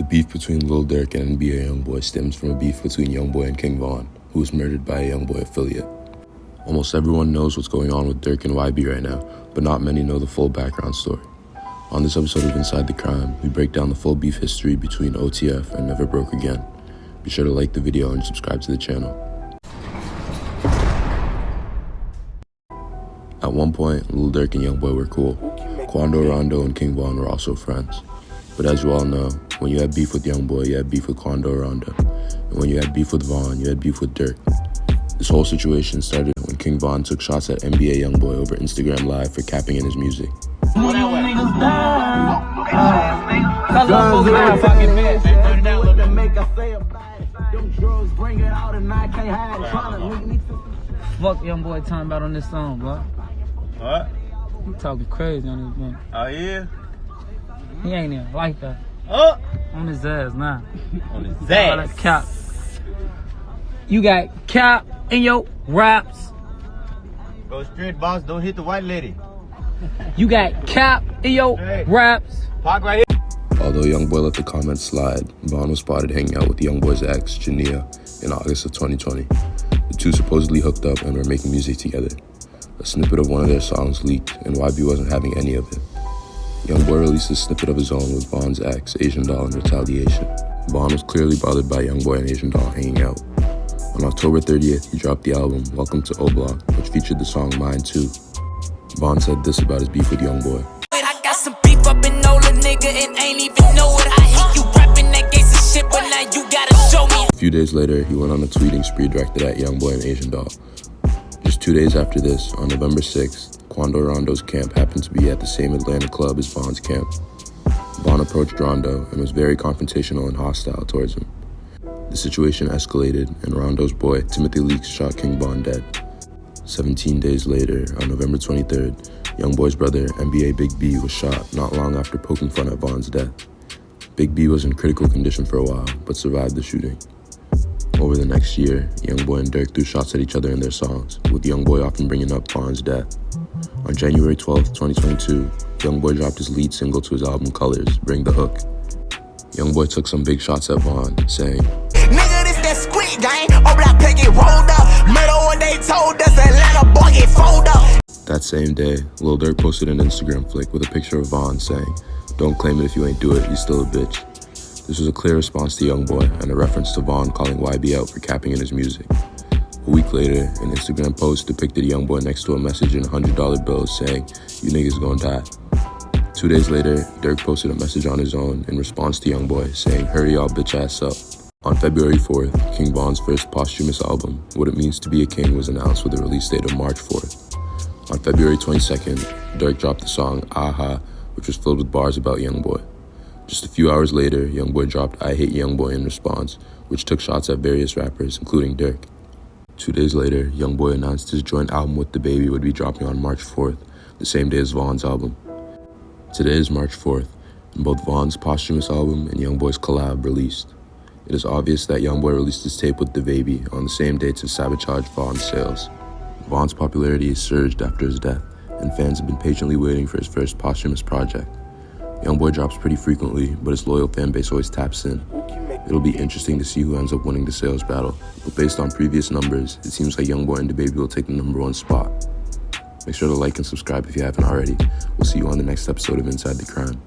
beef between Lil Durk and NBA Youngboy stems from a beef between Youngboy and King Von, who was murdered by a Youngboy affiliate. Almost everyone knows what's going on with Durk and YB right now, but not many know the full background story. On this episode of Inside the Crime, we break down the full beef history between OTF and Never Broke Again. Be sure to like the video and subscribe to the channel. At one point, Lil Durk and Youngboy were cool. Quando, Rondo, and King Von were also friends. But as you all know, when you had beef with Youngboy, you had beef with Quando or Rondo. And when you had beef with Von, you had beef with Durk. This whole situation started when King Von took shots at NBA Youngboy over Instagram Live for capping in his music. Fuck Youngboy talking about on this song, bro. What? He talking crazy on this man. Oh, yeah? He ain't even like that. Oh! On his ass, nah. On his All that ass. cap. You got cap in your raps. Go straight, boss. Don't hit the white lady. You got cap in your raps. Park right here. Although Youngboy let the comments slide, Von was spotted hanging out with Youngboy's ex, Jania, in August of 2020. The two supposedly hooked up and were making music together. A snippet of one of their songs leaked, and YB wasn't having any of it. Youngboy released a snippet of his own with Von's ex, Asian Doll, in retaliation. Von was clearly bothered by Youngboy and Asian Doll hanging out. On October 30th, he dropped the album Welcome to O-Block, which featured the song Mine Too. Von said this about his beef with Youngboy. I got some beef up in Nola, nigga, and ain't even know it. I hate you rapping that gangsta shit, but now you gotta show me. A few days later, he went on a tweeting spree directed at Youngboy and Asian Doll. Just 2 days after this, on November 6th, Quando Rondo's camp happened to be at the same Atlanta club as Von's camp. Von approached Rondo and was very confrontational and hostile towards him. The situation escalated, and Rondo's boy, Timothy Leaks, shot King Von dead. 17 days later, on November 23rd, Youngboy's brother, NBA Big B, was shot not long after poking fun at Von's death. Big B was in critical condition for a while, but survived the shooting. Over the next year, Youngboy and Durk threw shots at each other in their songs, with Youngboy often bringing up Von's death. On January 12th, 2022, Youngboy dropped his lead single to his album Colors, Bring the Hook. Youngboy took some big shots at Von, saying, Nigga, this that squid gang. O-Block pick it rolled up. Murder what they told us. Atlanta boy get fold up. That same day, Lil Durk posted an Instagram flick with a picture of Von saying, "Don't claim it if you ain't do it, you still a bitch." This was a clear response to Youngboy and a reference to Von calling YB out for capping in his music. A week later, an Instagram post depicted Youngboy next to a message in $100 bills saying, "You niggas gon' die." 2 days later, Durk posted a message on his own in response to Youngboy saying, "Hurry y'all bitch ass up." On February 4th, King Von's first posthumous album, What It Means to Be a King, was announced with a release date of March 4th. On February 22nd, Durk dropped the song Aha, which was filled with bars about Youngboy. Just a few hours later, Youngboy dropped I Hate Youngboy in response, which took shots at various rappers, including Durk. 2 days later, Youngboy announced his joint album with DaBaby would be dropping on March 4th, the same day as Von's album. Today is March 4th, and both Von's posthumous album and Youngboy's collab released. It is obvious that Youngboy released his tape with DaBaby on the same day to sabotage Von's sales. Von's popularity has surged after his death, and fans have been patiently waiting for his first posthumous project. Youngboy drops pretty frequently, but his loyal fan base always taps in. It'll be interesting to see who ends up winning the sales battle, but based on previous numbers, it seems like Youngboy and DaBaby will take the #1 spot. Make sure to like and subscribe if you haven't already. We'll see you on the next episode of Inside the Crime.